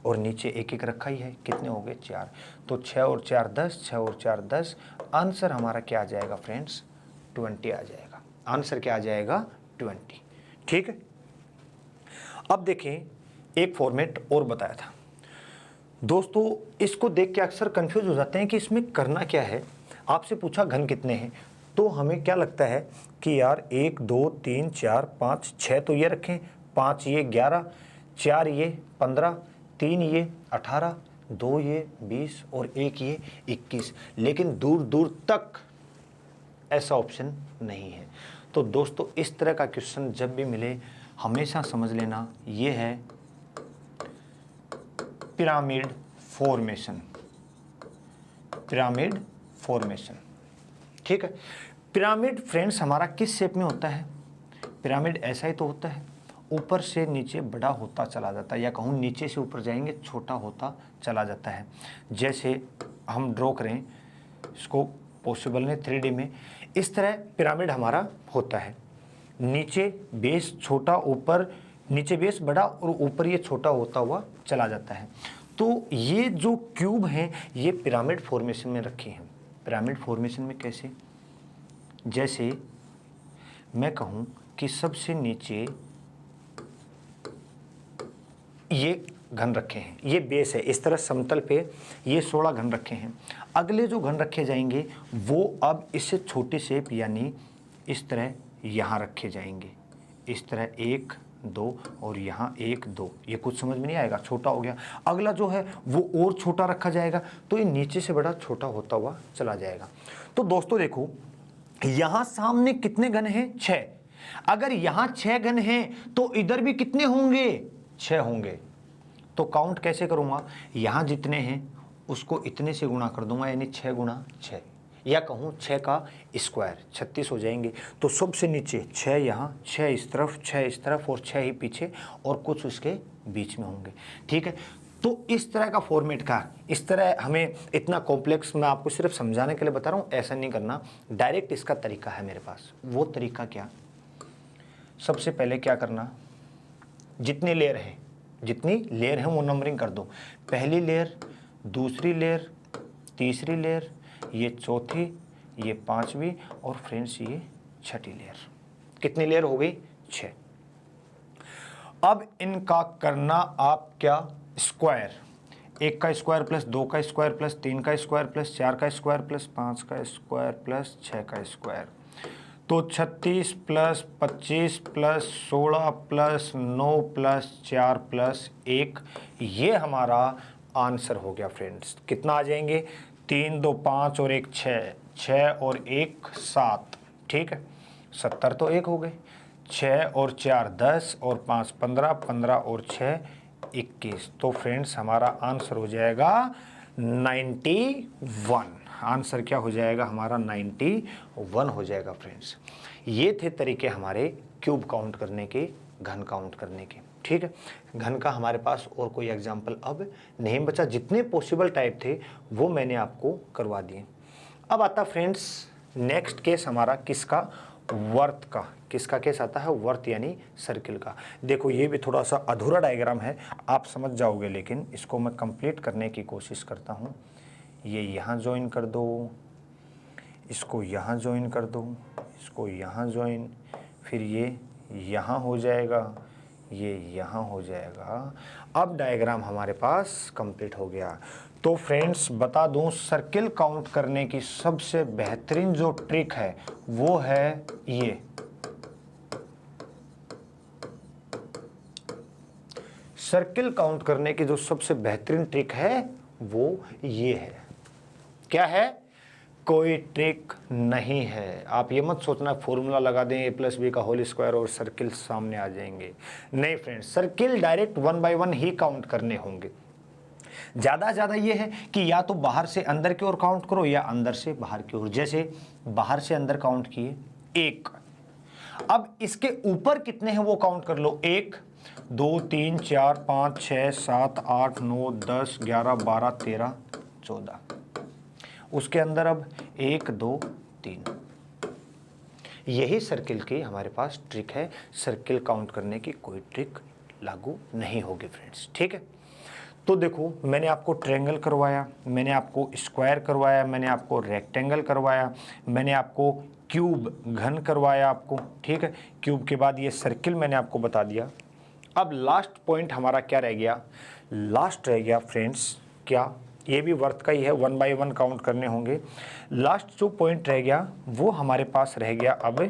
और नीचे 1 1 रखा ही है, कितने हो गए, 4। तो 6 और 4 10, 6 और 4 10। आंसर हमारा क्या आ जाएगा फ्रेंड्स, 20 आ जाएगा। आंसर क्या आ जाएगा, 20, ठीक है। अब देखें एक फॉर्मेट और बताया था दोस्तों, इसको देख के अक्सर कंफ्यूज हो जाते हैं कि इसमें करना क्या है। आपसे पूछा घन कितने हैं, तो हमें क्या लगता है कि यार 1 2 3 4 5 6 तो ये रखें, 5 ये 11, 4 ये 15, 3 ये 18, 2 ये 20 और 1 ये 21। लेकिन दूर दूर तक ऐसा ऑप्शन नहीं है। तो दोस्तों इस तरह का क्वेश्चन जब भी मिले हमेशा समझ लेना ये है पिरामिड फॉर्मेशन, पिरामिड फॉर्मेशन, ठीक है। पिरामिड फ्रेंड्स हमारा किस शेप में होता है, पिरामिड ऐसा ही तो होता है, ऊपर से नीचे बड़ा होता चला जाता है, या कहूँ नीचे से ऊपर जाएंगे छोटा होता चला जाता है। जैसे हम ड्रॉ करें इसको पॉसिबल नहीं 3D में, इस तरह पिरामिड हमारा होता है। नीचे बेस छोटा, ऊपर नीचे बेस बड़ा और ऊपर ये छोटा होता हुआ चला जाता है। तो ये जो क्यूब हैं ये पिरामिड फॉर्मेशन में रखे हैं। पिरामिड फॉर्मेशन में कैसे, जैसे मैं कहूँ कि सबसे नीचे ये घन रखे हैं, ये बेस है, इस तरह समतल पे ये 16 घन रखे हैं। अगले जो घन रखे जाएंगे वो अब इससे छोटी शेप यानी इस तरह यहाँ रखे जाएंगे, इस तरह 1 2 और यहाँ 1 2। ये कुछ समझ में नहीं आएगा, छोटा हो गया। अगला जो है वो और छोटा रखा जाएगा, तो ये नीचे से बड़ा छोटा होता हुआ चला जाएगा। तो दोस्तों देखो यहाँ सामने कितने घन हैं, 6। अगर यहाँ 6 घन हैं तो इधर भी कितने होंगे, 6 होंगे। तो काउंट कैसे करूँगा, यहाँ जितने हैं उसको इतने से गुणा कर दूंगा, यानी 6 गुणा 6, या कहूँ 6 का स्क्वायर 36 हो जाएंगे। तो सबसे नीचे 6 यहाँ, 6 इस तरफ, 6 इस तरफ और 6 ही पीछे और कुछ उसके बीच में होंगे, ठीक है। तो इस तरह का फॉर्मेट का, इस तरह हमें इतना कॉम्प्लेक्स मैं आपको सिर्फ समझाने के लिए बता रहा हूँ, ऐसा नहीं करना। डायरेक्ट इसका तरीका है मेरे पास। वो तरीका क्या, सबसे पहले क्या करना, जितनी लेयर है वो नंबरिंग कर दो। पहली लेयर, दूसरी लेयर, तीसरी लेयर, ये चौथी, ये पांचवी और फ्रेंड्स ये छठी लेयर। कितनी लेयर हो गई? 6। अब इनका करना आप क्या? स्क्वायर। 1 का स्क्वायर प्लस 2 का स्क्वायर प्लस 3 का स्क्वायर प्लस 4 का स्क्वायर प्लस 5 का स्क्वायर प्लस 6 का स्क्वायर। तो 36 plus 25 plus 16 plus 9 plus 4 plus 1, ये हमारा आंसर हो गया फ्रेंड्स। कितना आ जाएंगे? 3 2 5 और 1 6, 6 और 1 7, ठीक है। 70 तो 1 हो गए। 6 और 4 10 और 5 15, 15 और 6 21। तो फ्रेंड्स हमारा आंसर हो जाएगा 91। आंसर क्या हो जाएगा हमारा? 91 हो जाएगा फ्रेंड्स। ये थे तरीके हमारे क्यूब काउंट करने के, घन काउंट करने के, ठीक है। घन का हमारे पास और कोई एग्जाम्पल अब नहीं बचा। जितने पॉसिबल टाइप थे वो मैंने आपको करवा दिए। अब आता फ्रेंड्स नेक्स्ट केस हमारा किसका? वर्त का। किसका केस आता है? वर्त यानी सर्किल का। देखो ये भी थोड़ा सा अधूरा डायग्राम है, आप समझ जाओगे, लेकिन इसको मैं कंप्लीट करने की कोशिश करता हूँ। ये यहाँ ज्वाइन कर दो, इसको यहाँ ज्वाइन कर दो, इसको यहाँ ज्वाइन, फिर ये यहाँ हो जाएगा, ये यहाँ हो जाएगा। अब डायग्राम हमारे पास कंप्लीट हो गया। तो फ्रेंड्स बता दूं, सर्किल काउंट करने की सबसे बेहतरीन जो ट्रिक है वो है ये। सर्किल काउंट करने की जो सबसे बेहतरीन ट्रिक है वो ये है। क्या है? कोई ट्रिक नहीं है। आप ये मत सोचना फॉर्मूला लगा दें a+b का होल स्क्वायर और सर्किल सामने आ जाएंगे। नहीं फ्रेंड्स, सर्किल डायरेक्ट 1 बाय 1 ही काउंट करने होंगे। ज़्यादा ये है कि या तो बाहर से अंदर की ओर काउंट करो या अंदर से बाहर की ओर। जैसे बाहर से अंदर काउंट किए 1, अब इसके ऊपर कितने हैं वो काउंट कर लो। 1 2 3 4 5 6 7 8 9 10 11 12 13 14। उसके अंदर अब 1 2 3। यही सर्किल की हमारे पास ट्रिक है। सर्किल काउंट करने की कोई ट्रिक लागू नहीं होगी फ्रेंड्स, ठीक है। तो देखो मैंने आपको ट्रायंगल करवाया, मैंने आपको स्क्वायर करवाया, मैंने आपको रेक्टेंगल करवाया, मैंने आपको क्यूब घन करवाया आपको, ठीक है। क्यूब के बाद ये सर्किल मैंने आपको बता दिया। अब लास्ट पॉइंट हमारा क्या रह गया? लास्ट रह गया फ्रेंड्स क्या? ये भी वर्थ का ही है, 1 बाय 1 काउंट करने होंगे। लास्ट जो पॉइंट रह गया वो हमारे पास रह गया अब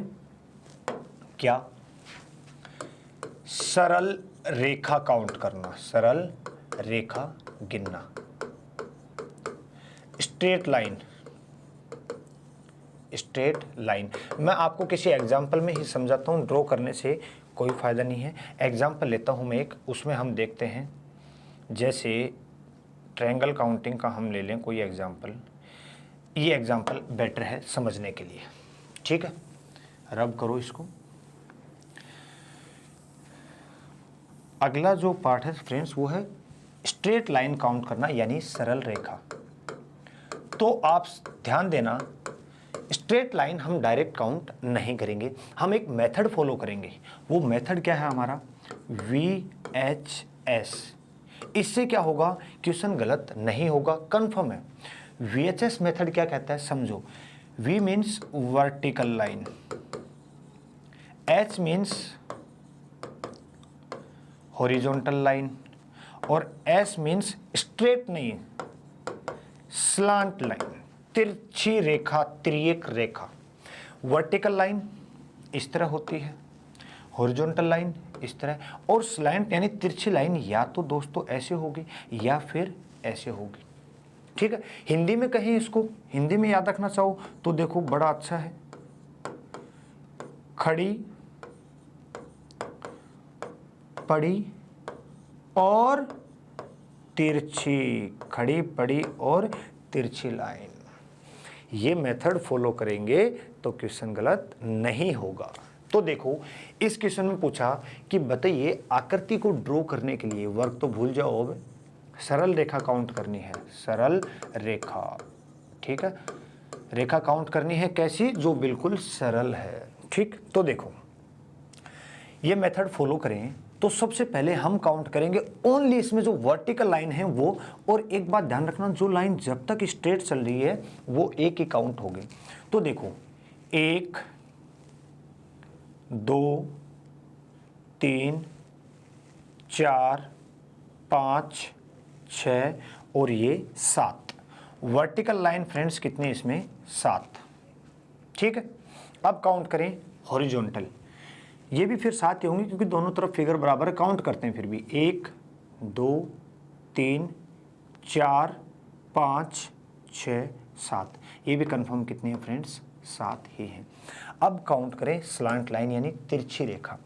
क्या? सरल रेखा काउंट करना, सरल रेखा गिनना, स्ट्रेट लाइन। स्ट्रेट लाइन मैं आपको किसी एग्जाम्पल में ही समझाता हूँ, ड्रॉ करने से कोई फ़ायदा नहीं है। एग्जाम्पल लेता हूँ मैं एक, उसमें हम देखते हैं। जैसे ट्रायंगल काउंटिंग का हम ले लें कोई एग्जाम्पल। ये एग्जाम्पल बेटर है समझने के लिए, ठीक है। रब करो इसको। अगला जो पार्ट है फ्रेंड्स वो है स्ट्रेट लाइन काउंट करना, यानी सरल रेखा। तो आप ध्यान देना, स्ट्रेट लाइन हम डायरेक्ट काउंट नहीं करेंगे, हम एक मेथड फॉलो करेंगे। वो मेथड क्या है हमारा? VHS। इससे क्या होगा? क्वेश्चन गलत नहीं होगा, कंफर्म है। VHS मेथड क्या कहता है समझो। V means vertical line, H means horizontal line और S मीन्स स्ट्रेट नहीं, स्लांट लाइन, तिरछी रेखा, तिर्यक रेखा। वर्टिकल लाइन इस तरह होती है, हॉरिजॉन्टल लाइन इस तरह, और स्लैंट यानी तिरछी लाइन या तो दोस्तों ऐसे होगी या फिर ऐसे होगी, ठीक है। हिंदी में कहीं इसको हिंदी में याद रखना चाहो तो देखो बड़ा अच्छा है। खड़ी, पड़ी और तिरछी, खड़ी पड़ी और तिरछी लाइन। ये मेथड फॉलो करेंगे तो क्वेश्चन गलत नहीं होगा। तो देखो इस क्वेश्चन में पूछा कि बताइए आकृति को ड्रॉ करने के लिए, वर्क तो भूल जाओ, अब सरल रेखा काउंट करनी है। सरल रेखा, ठीक है। रेखा काउंट करनी है कैसी? जो बिल्कुल सरल है, ठीक। तो देखो ये मेथड फॉलो करें तो सबसे पहले हम काउंट करेंगे ओनली इसमें जो वर्टिकल लाइन है वो, और एक बात ध्यान रखना, जो लाइन जब तक स्ट्रेट चल रही है वो एक ही काउंट होगी। तो देखो 1 2 3 4 5 6 और ये 7 वर्टिकल लाइन फ्रेंड्स कितने इसमें 7। ठीक है, अब काउंट करें हॉरिजॉन्टल, ये भी फिर 7 ही होंगे क्योंकि दोनों तरफ फिगर बराबर है। काउंट करते हैं फिर भी 1 2 3 4 5 6 7, ये भी कंफर्म कितने हैं फ्रेंड्स 7 ही हैं। अब काउंट करें स्लांट लाइन यानी तिरछी रेखा।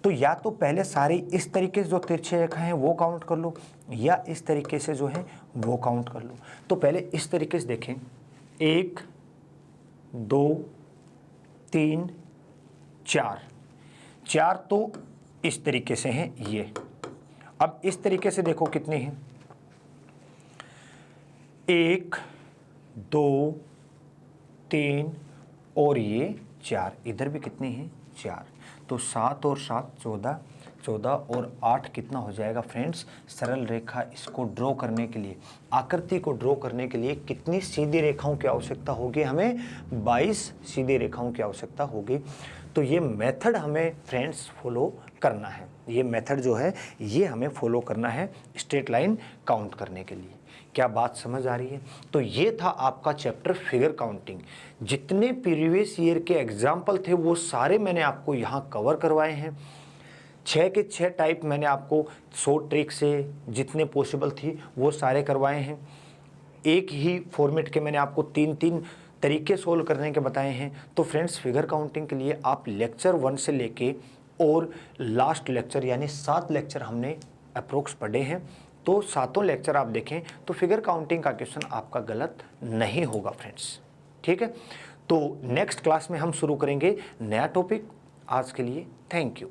तो या तो पहले सारी इस तरीके से जो तिरछी रेखा है वो काउंट कर लो, या इस तरीके से जो है वो काउंट कर लो। तो पहले इस तरीके से देखें, 1 2 3 4 तो इस तरीके से हैं ये। अब इस तरीके से देखो कितने हैं, 1 2 3 और ये 4, इधर भी कितने हैं 4। तो 7 और 7 14, 14 और 8 कितना हो जाएगा फ्रेंड्स। सरल रेखा इसको ड्रॉ करने के लिए, आकृति को ड्रॉ करने के लिए कितनी सीधी रेखाओं की आवश्यकता होगी, हमें 22 सीधी रेखाओं की आवश्यकता होगी। तो ये मेथड हमें फ्रेंड्स फॉलो करना है, ये मेथड जो है ये हमें फॉलो करना है स्ट्रेट लाइन काउंट करने के लिए। क्या बात समझ आ रही है। तो ये था आपका चैप्टर फिगर काउंटिंग। जितने प्रीवियस ईयर के एग्जाम्पल थे वो सारे मैंने आपको यहाँ कवर करवाए हैं। 6 के 6 टाइप मैंने आपको शॉर्ट ट्रिक से जितने पॉसिबल थी वो सारे करवाए हैं। एक ही फॉर्मेट के मैंने आपको 3 तरीके सोल्व करने के बताए हैं। तो फ्रेंड्स फिगर काउंटिंग के लिए आप लेक्चर 1 से लेके और लास्ट लेक्चर यानी 7 लेक्चर हमने अप्रोक्स पढ़े हैं। तो 7 लेक्चर आप देखें तो फिगर काउंटिंग का क्वेश्चन आपका गलत नहीं होगा फ्रेंड्स। ठीक है, तो नेक्स्ट क्लास में हम शुरू करेंगे नया टॉपिक। आज के लिए थैंक यू।